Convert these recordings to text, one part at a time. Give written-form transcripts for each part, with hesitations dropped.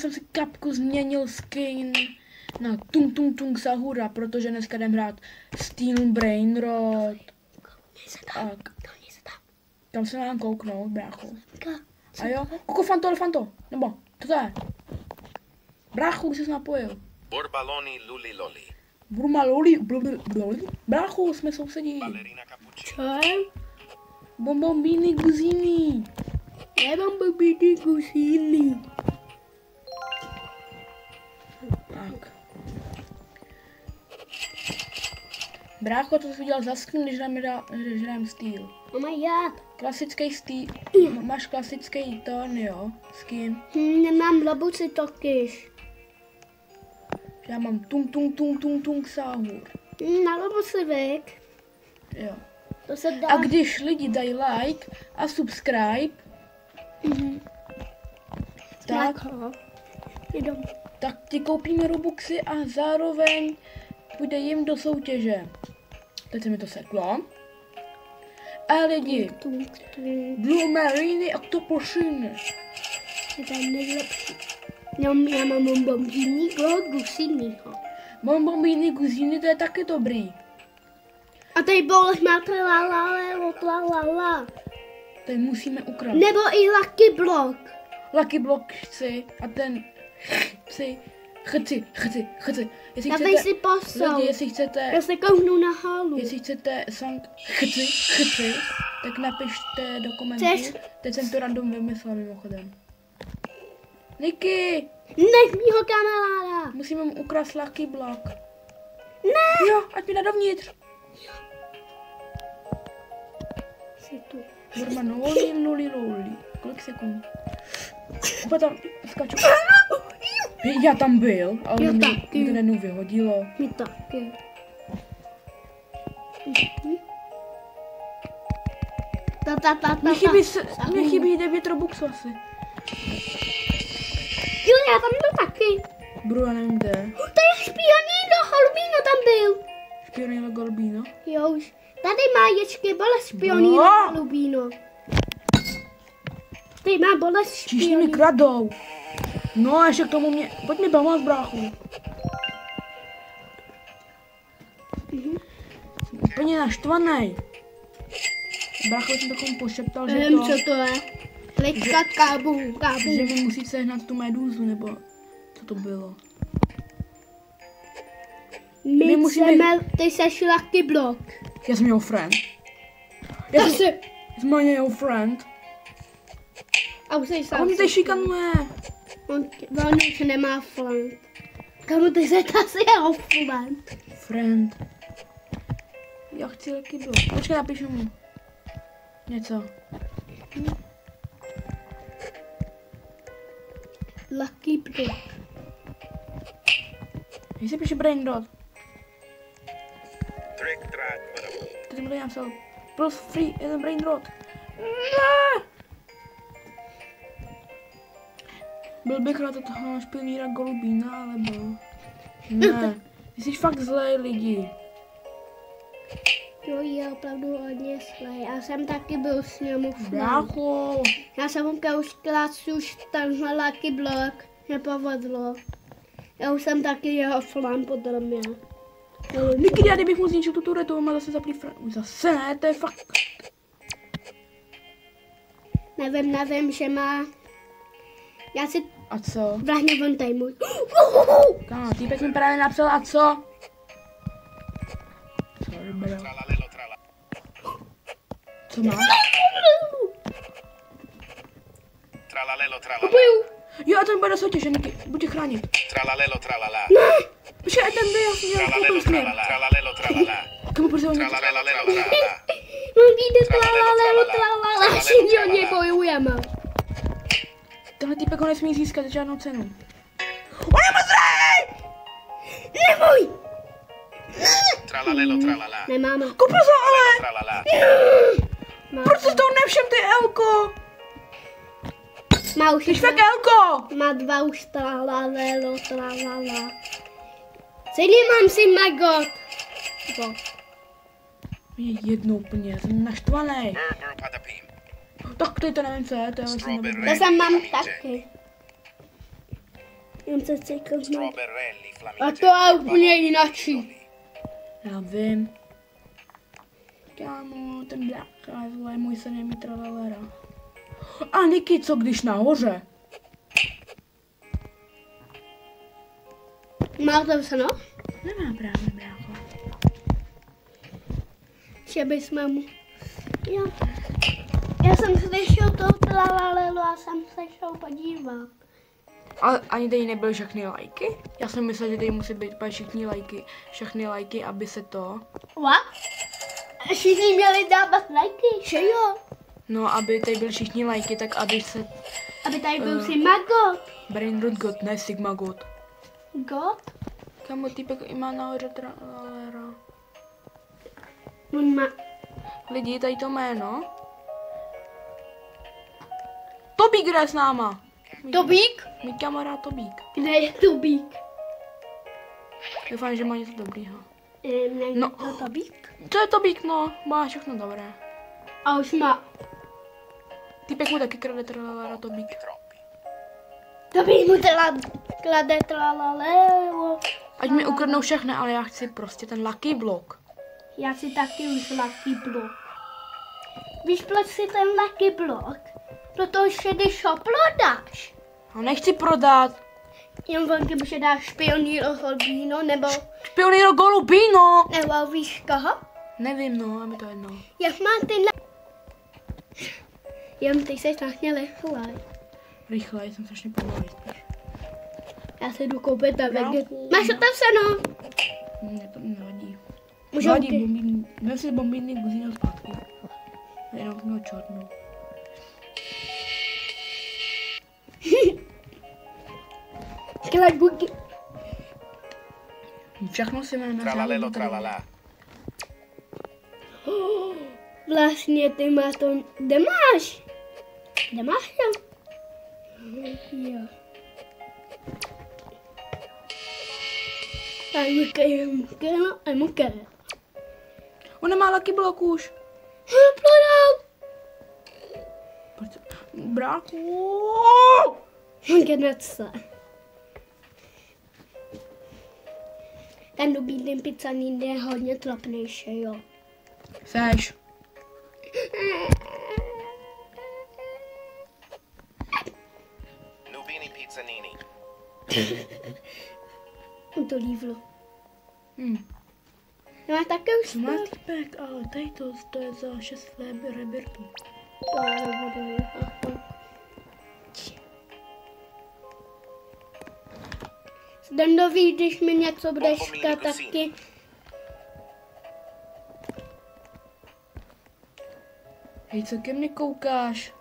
jsem si kapku změnil skin na Tung Tung Tung Sahura, protože dneska jdem hrát Steel Brain Rot. Tak. Tam se mám kouknout, brácho. A jo, Koko Fanto, nebo, to je? Brácho, už jsi napojil. Borbaloni Luli Loli. Burmaloli, brácho, jsme sousedí. Cappuccino. Co? Bombombíny guzíny. Nemám babíky kusíny. Tak. Brácho, to jsi udělal za skin, když hrám Steel. Oh my god. Klasický Steel. Máš klasický tón, jo? Skin. Nemám labuci totiž. Já mám Tung Sahur. Na labuci věk. Jo. To se dá. A když lidi dají like a subscribe, tak ti koupíme Robuxy a zároveň půjde jim do soutěže. Teď se mi to seklo. A lidi, Blue Marine Octopussiny. Je to nejlepší. Já mám bombonbínního gusíního. Bombombíny guzíny, to je taky dobrý. A tady Bolech má la. Teď musíme ukrást. Nebo i Lucky Block. Lucky Block chci a ten chci. Jestli Dávej si posou. lidi, jestli chcete, Já se kouknu na halu. jestli chcete song chci, tak napište do komentů. Chceš? Teď jsem to random vymyslel mimochodem. Niky, Nech mýho kamaráda. musíme mu ukrást Lucky Block. Ne. Jo, ať mi dá dovnitř. Jsi tu. Loli. Kolik sekund? Úplně tam skáču. Já tam byl, ale Já mě taky. internetu vyhodilo. My taky. Mně chybí 9 Robuxů asi. Jo, já tam byl taky. Bro, já nevím kde. To je špionino, Holubino tam byl. Špionilo Golbino. Jo, už. Tady má ječky bolest špionino, No. Holubino. Tady má bolest Číšní mi špionino. kradou. No a ještě k tomu mě... Pojď mi pomoct, bráchu. Jsem úplně naštvaný. Brácho, jsem takovou pošeptal, že to... Co to je? Lička kábu. Že mi musí sehnat tu medúzu, nebo... Co to bylo? My musíme- chceme, ty seš Lucky Block. Já jsem jeho friend. Já si... Jsem jeho friend. A už jsi A sám. on mě tady šikanuje. On už nemá flank. Kamu ty se asi jeho flank. Friend. Já chci Lucky Block. Počkej, napíšu mu. Něco. Lucky Block. Jak se píše Brain Rot? Trick track marabu. Tady mi to napsal. Plus free, jeden Brain Rot. Ne! Byl bych rád od toho špioníra Golubína, ale byl. Ne. Ty jsi fakt zlej lidi. Jo, je opravdu hodně zlej. Já jsem taky byl s ním flank. Brácho. Já jsem mu už už tenhle Lucky Block nepovedlo. Já už jsem taky jeho flank podle mě. Nikdy, já kdybych mu zničil tu turetu, má zase zaplý Už zase ne, to je fakt. Nevím, že má... Já si A co? vrahně von tady můj. Kámo, týpek mi právě napsal a co? Sorry, bro. Tralalelo trala. Co má? Tralalelo tralala. Jo, a ten bude do soutěže, Niky, buď chránit. Tralalelo tralala. Počkej, ten by jasně Tralalelo směr. tralala. Tralalelo tralala. Kamu prostě ho něco. Tralalelo tralala. Jde tralala, všichni o něj bojujeme. Tenhle týpek ho nesmí získat za žádnou cenu. On je mrtvý! Neboj! Tralalelo tralala. Nemáme. Koupil se ale! Tralala. Proč jsi to nevšem, ty Elko? Má už Jsi fakt Elko! má 2 už tralalelo, tralala. Celý mám si magot. Je jedno úplně, jsem naštvaný. Burr patapim. Tak teď to nevím, co je, to je vlastně Strawberry. nebudu. To jsem mám taky. Jen se cykl. Strawberrelli, A flamingeri, to je úplně jinačí. Já vím. Kámo, ten bláka, vole, můj sen je mi tralalera. A Niky, co když nahoře? Má tam se, no? Nemá právě brácho. Že bychom mu... Jo. Já jsem slyšel to tralalelo a jsem se šel podívat. Ale ani tady nebyly všechny lajky? Já jsem myslel, že tady musí být úplně všechny lajky, aby se to... What? Všichni měli dávat lajky, že jo? No, aby tady byly všichni lajky, tak aby se... Aby tady byl si Magot. Brainroot God, ne Sigma God. God? Kámo, týpek i má nahoře tralalera. On má... Lidi, tady to jméno. Tobík jde s náma. Tobík? Můj kamarád Tobík. Kde je Tobík? Doufám, že má něco dobrýho. Není No. to Tobík? Co je Tobík, no? Má všechno dobré. A už má... Týpek mu taky krade tralalera Tobík. troppi. Tobík mu klade tralalelo. Ať mi ukradnou všechny, ale já chci prostě ten Lucky Block. Já si taky už Lucky Block. Víš, proč si ten Lucky Block? Protože když ho prodáš, No nechci prodat. jen velký, že dáš Pionýro Holbíno, nebo Pionýro Golubino. víš koho? Nevím, no, a mi to jedno. Jak má ty jen ty jsi strašně rychlej. Rychle, jsem strašně pomalý. Já si jdu koupit a veget. Bráchu. Máš otevřeno? Mně to nevadí. Můžu Vadí, ty. bombín. Vem si bombíny guzína zpátky. Jenom měl černou. Klaguky. Všechno si jmenujeme. Tralalelo, tralala. Vlastně ty máš to... Kde máš? Kde máš to? Jo. A muka. On nemá Lucky Block už. Prodal. Bráku. Genece. Ten Lubín pizzanín je hodně trapnější, jo. Seš. Lubini pizzanini. To lívlo. Hm. Máš taky už To má týpek, ale tady to je za 6 rebirtů. Zdendoví, když mi něco budeš říkat, taky... Hej, co ke mně koukáš?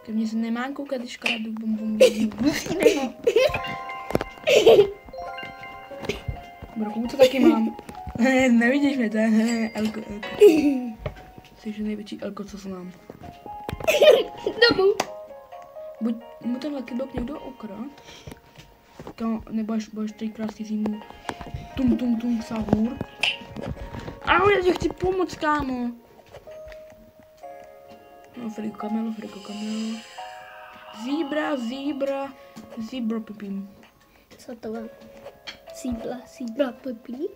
Ke mně se nemám koukat, když kradu bombom. Broku, to taky mám. Nevidíš mě, to je Elko. Jsi největší Elko, co znám. Domů. Buď mu ten Lucky Block někdo ukrad, nebo až budeš tady krásný zimu. Tum sahur. Ahoj, já ti chci pomoct, kámo. No, frigo kamelo. Zebra pipím. Co to je? Síbla pepí.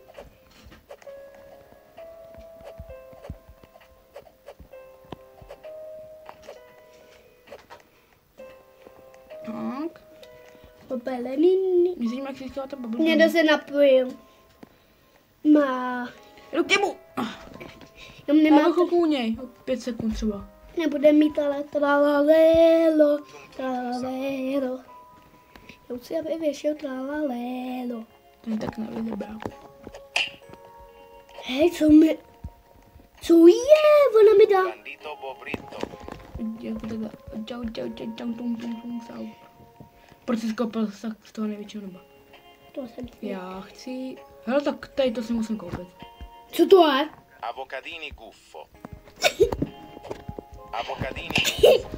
Tak. Popeleniny. Myslím, jak si chtěla ta babylka. Někdo se napojil. Má... Jdu k němu. Jenom nemá... Nemá chvilku u něj. 5 sekund třeba. Nebude mít ale tralalelo. Já už si aby věšel tralalelo. Ten tak nevyjde, bráku. Hej, co je? Ona mi dá. Bandito bobrito. Jako takhle. Čau, tum, sau. Proč jsi skoupil z toho největšího neba? To jsem chtěl. Já chci... Hele, tak tady to si musím koupit. Co to je? Avocadini guffo. Avocadini guffo.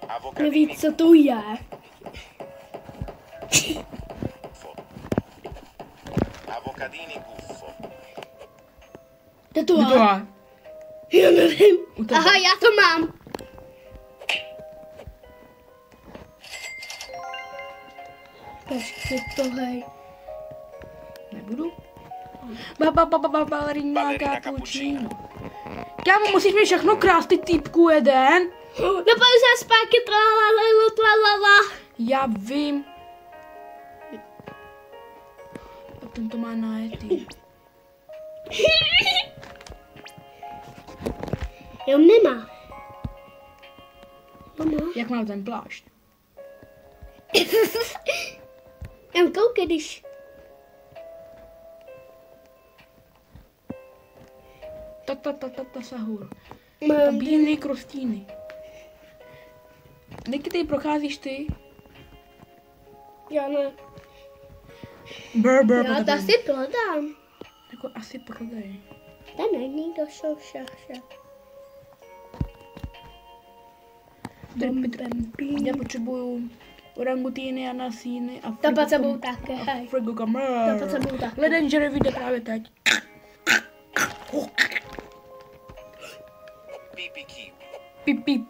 Avocadini Nevíc, co to je. guffo. Avocadini guffo. To to Kdo to je? je? Já nevím. U tebe. Aha, já to mám. Počkej to, hej. Nebudu. Ballerina Ballerina cappuccino. Kámo, musíš mi všechno krást, ty týpku jeden. Napojím se zpátky, tralala. Já vím. A ten to má najetý. Jo, nemá. Mama. Jak má ten plášť? Jen koukej, když... Sahur. A bílý krostíny. Niky, ty procházíš ty? Já ne. Brr, Já to asi prodám. Jako asi prodej. To není, došel však. Já potřebuju orangutíny, anasíny a To pod sebou také, hej. frigokamr. To pod sebou také. Leden žere vyjde právě teď. Pipi kiwi. Pip.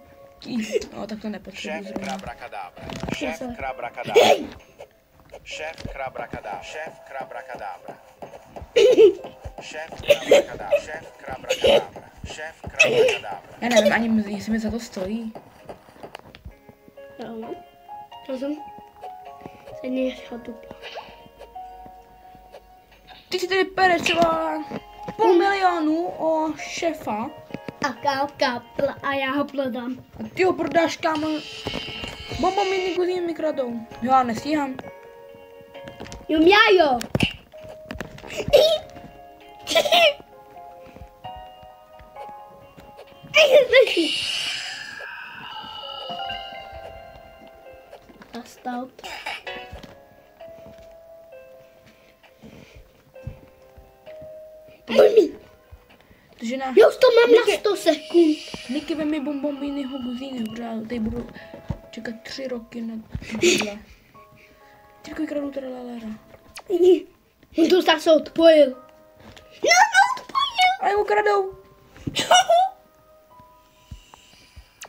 No, tak to nepotřebuji Chef zrovna. Krabracadabra. Chef Yes, Krabracadabra. Chef Krabracadabra. Chef Krabracadabra. Chef Krabracadabra. Chef Krabracadabra. Chef Krabracadabra. Já nevím ani, jestli mi za to stojí. Jo. To jsem se nechal tu. Ty si tady pereš třeba 500 000 o šefa A já ho prodám. a ty ho prodáš, kámo. Bomba mi nikdy mi kradou. Jo, já nestíhám. Jo, já jo. Nastal. Takže na... Já už to mám na 100 sekund. Niky, vem mi bombombínyho guzíny, protože tady budu čekat 3 roky na tohle. Ty kradu teda lalera. On to zase odpojil. No, odpojil. A jeho kradou.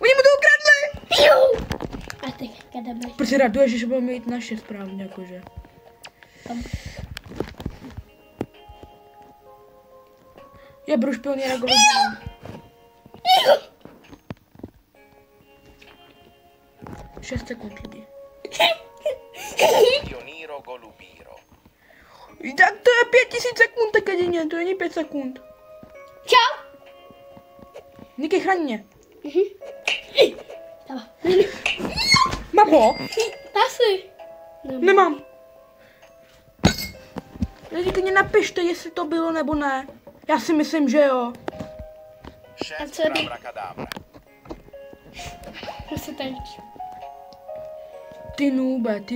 Oni mu to ukradli. Jo. A teď jdeme. Proč se raduješ, že budeme mít naše správně, jakože. Tam. Já budu špioněra Golubíra. 6 sekund lidi. Pioniro Golubiro. Tak to je 5000 sekund, tak jedině, to není 5 sekund. Čau. Niky, chraň mě. Tam. Mám ho? Asi. Nemám. Lidi, klidně napište, jestli to bylo nebo ne. Já si myslím, že jo. Chef co by- Krabracadabra. To se teď. Ty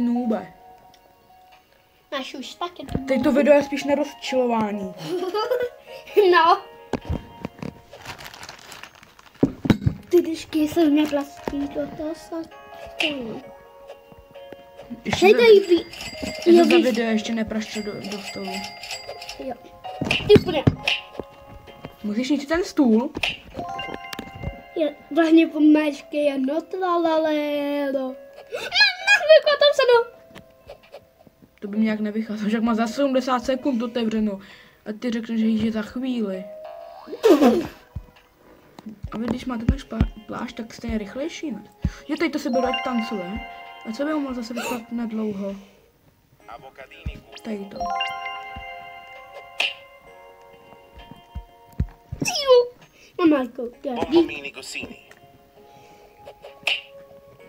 nůbe. Máš už taky. Teď to video je spíš na rozčilování. No. Ty dyšky jsou neplastí do toho stolu. Ještě Hledej ví. za video ještě nepraštil do stolu. Jo. Ty bude. Musíš ničit ten stůl? Je vlastně pomečky jedno tralalero. Vykladám se no. To by mě nějak nevycházelo, že jak má za 70 sekund otevřeno. A ty řekneš, že jich je za chvíli. A vy, když máte ten plášť, tak jste rychlejší, ne? Že tady to se bude, ať tancuje. A co by ho mohl zase vykládat na dlouho? Avocadini gusto. Tady to. Mamarko, já jdi. Bombomini Gosini.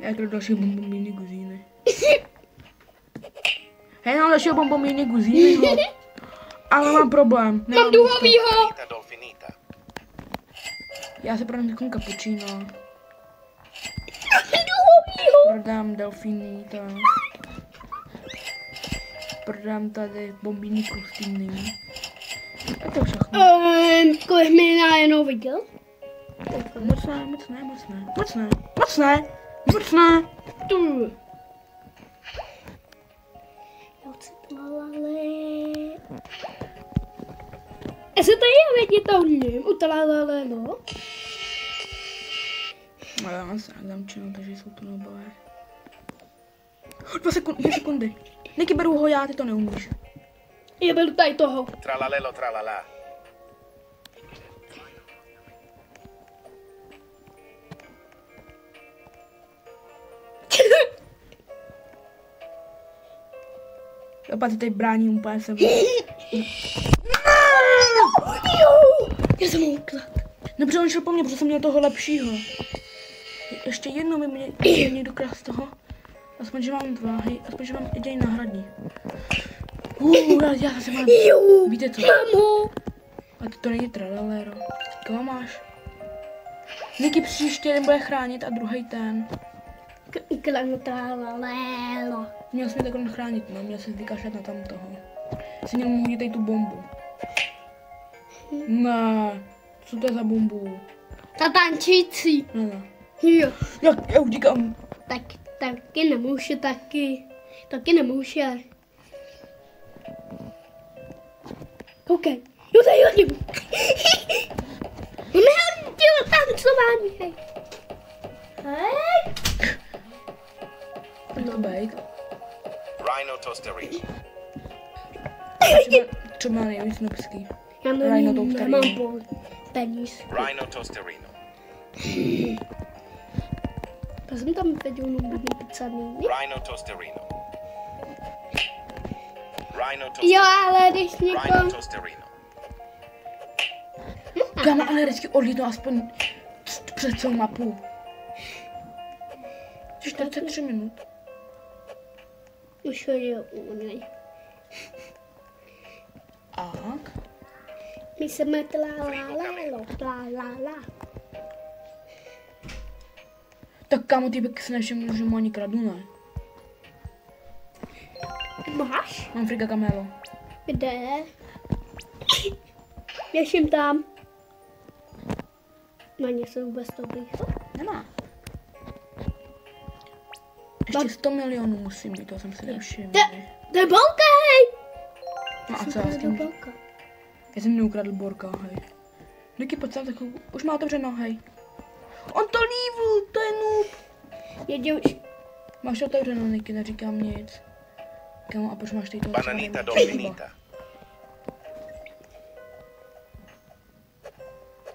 Jak do další bombomíny guzíny. Hej, mám dalšího bombomíny guzíny, ale mám problém. Mám duhovýho. Finita Dolfinita. Já si prodám takovou cappuccino. Duhovýho. Prodám delfiníta. Prodám tady bombíny krustýny. A to všechno. Kolik mi najednou viděl? Moc ne. Tu. Jo, citlale. Jestli to je viditelný, utralale, no. Ale já mám se zamčenou, takže jsou to nobové. 2 sekundy. Niky, beru ho já, ty to neumíš. Já beru tady toho. Tralalelo tralala. Opat tady brání úplně se. Já jsem ho ukradl. Dobře, on šel po mně, protože jsem měl toho lepšího. Ještě jednou by mě někdo krást toho. Aspoň, že mám 2, hej, aspoň, že mám jediný náhradní. Já se mám. Víte co? Mamo. A to není tralalero. Koho máš? Niky příště jeden bude chránit a druhý ten. Ukradnu tralalelo. Měl jsi mě takhle chránit, no, měl jsi vykašlat na tam toho. Jsi měl mu hodit tady tu bombu. Ne, co to je za bombu? Ta tančící. Ne. Jo. Já utíkám. Taky nemůže, taky nemůže. Koukej, jo tady hodím. On nehodil tancování, hej. Hej. Pojď to bejt. Rhino Toasterino. Třeba nejvíc nubský. Já nemám peníz. Rhino Toasterino. Já jsem tam viděl nubný pizzaný. Rhino Toasterino. Rhino Toasterino. Jo, ale když Rhino někoho... Toasterino. Já mám ale vždycky odlítnu aspoň před celou mapu. 43 minut. Už je unej. Tak. My jsme tla. Tak kámo, týpek si nevšiml, že mu ani kradu, ne? Máš? Mám friga kamelo. Kde? Běžím tam. Má něco vůbec to blízko? Nemá. Ještě 100 milionů musím mít, to jsem si nevšiml. To je bolka, hej! No a co já s tím? Já jsem neukradl borka, hej. Niky, pojď sem, takovou, už má otevřeno, hej. On to lívl, to je noob. Jeď už. Máš to otevřeno, Niky, neříkám nic. Kámo, a proč máš tady to? Bananita Dolfinita.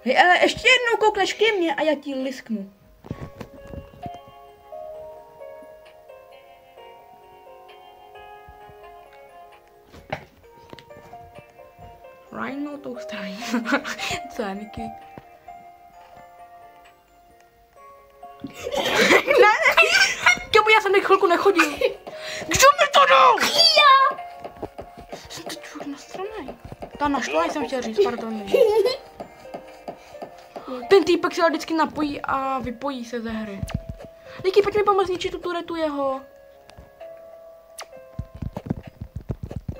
Hej, ale ještě jednou koukneš ke mně a já ti lisknu. Rhino Toasterino. Co je, Niky? Ne. Kámo, já jsem teď chvilku nechodil. Kdo mi to dal? Já! Jsem teď furt nastranej. Ta našla, jsem chtěl říct, pardon. Ten týpek se vždycky napojí a vypojí se ze hry. Niky, pojď mi pomoct zničit tu turetu jeho.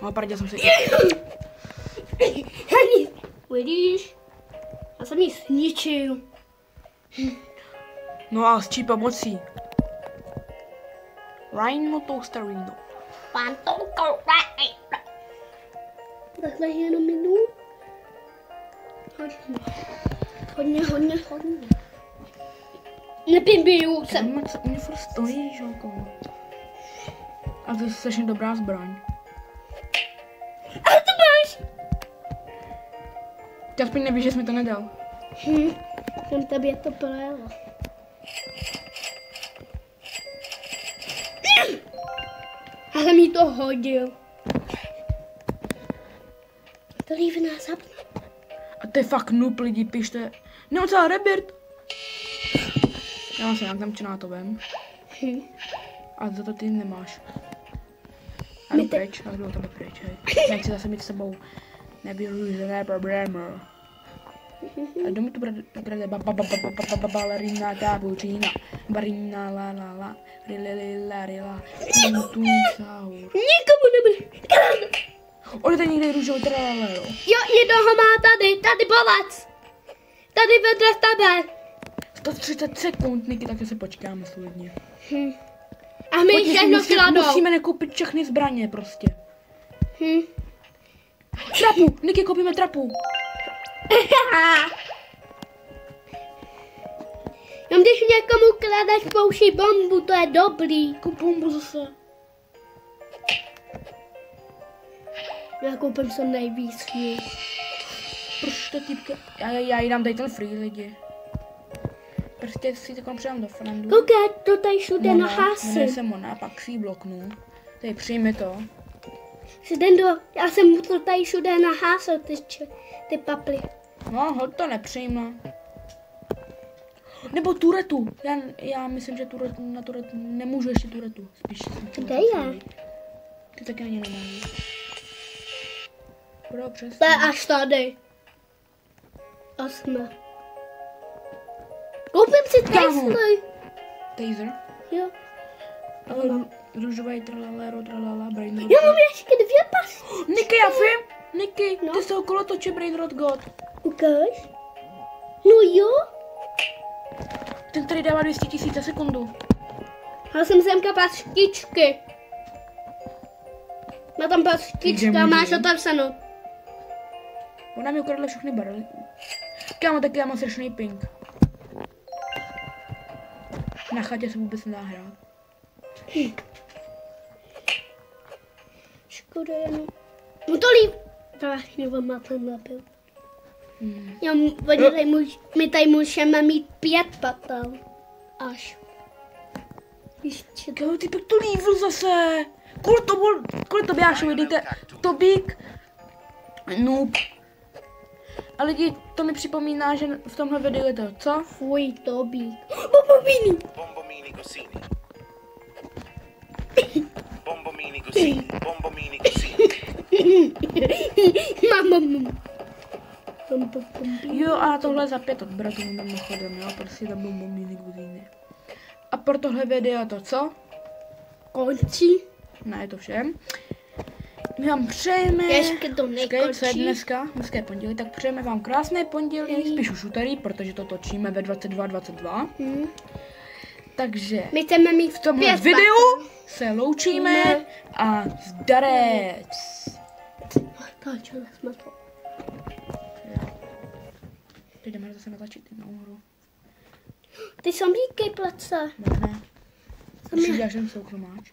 No, pardě jsem si... Hani, vidíš? Já jsem ji zničil. No a s čí pomocí? Rhino Toasterino. Takhle jenom jdu. Hodně. Nepibiju se. Co mě furt stojí, žolko. A to je strašně dobrá zbraň. A to máš. Ty aspoň nevíš, že jsi mi to nedal. Jsem tobě to plelo. Ale mi to hodil. To líbí nás zapne. A to je fakt noob, lidi, pište. No co, Rebirth? Já se nějak tam čenátovem. A za to ty nemáš. A jdu pryč, ale jdu o tebe pryč, hej. Nechci zase mít s sebou. Nebyl žádné problémy. A domů to bude balerina, tabučina, barina, la, rila, tum, saur. Nikomu nebude. On je tady někde růžový, tralalo. Jo, jednoho má tady bolec. Tady vedle tebe. 130 sekund, Niky, tak se počkáme slidně. A my všechno kladou. Musíme nekoupit všechny zbraně prostě. Trapu, Niky, koupíme trapu. Když někomu kladeš pouší bombu, to je dobrý. Kup bombu zase. Já koupím co nejvíc. Proč to týpka? Já jí dám tady ten free lidi. Prostě si to přidám do friendu. Koukej, to tady všude Mona, nahásím. jmenuje se Mona, pak si ji bloknu. Tady přijmi to. Já jsem mu to tady všude nahásil, ty paply. No, hoď to nepřijma. Nebo turetu. Já myslím, že na turetu nemůžu ještě turetu. Spíš Kde je? Ty taky ani nemáš. Pro přes. To je až tady. A jsme. Koupím si Tesly. Taser. Jo. Růžový tralala, tralala, brainrot. Já mám ještě 2 pasy. Niky, já vím. Niky, No. ty se okolo točí brainrot god. Ukáž? No jo. Ten tady dává 200 000 za sekundu. Já jsem semka pastičky. Má tam pastička, máš to tam seno. Ona mi ukradla všechny barely. Kámo, taky já mám strašný ping. Na chatě se vůbec nedá hrát. Škoda jenom. No to líp. Vážně vám má ten nabil. My tady můžeme mít 5 patal. Až. Ještě to. Kámo, ty pek to lívl zase. Kvůli Tobiášovi, dejte Tobík. Noob. A lidi, to mi připomíná, že v tomhle videu je to, co? Fuj, Tobík. Bombomini. Bombomini Gosini. Bombomini Gosini. Bombomini Gosini. Mamo. Jo, a tohle za 5 od bratu mimochodem, jo, prostě tam bombomíny guzíny. A pro tohle video to co? Končí. Ne, je to všem. My vám přejeme... Ještě to Počkej, co je nekončí. dneska? Dneska je pondělí, tak přejeme vám krásné pondělí, spíš už úterý, protože to točíme ve 22:22. Takže My chceme mít v tomhle 5 videu se loučíme a zdarec. Táčeli jsme to. Teď jdeme zase natlačit nahoru. Ty zombíky place. Ne. Už uděláš jen soukromáč.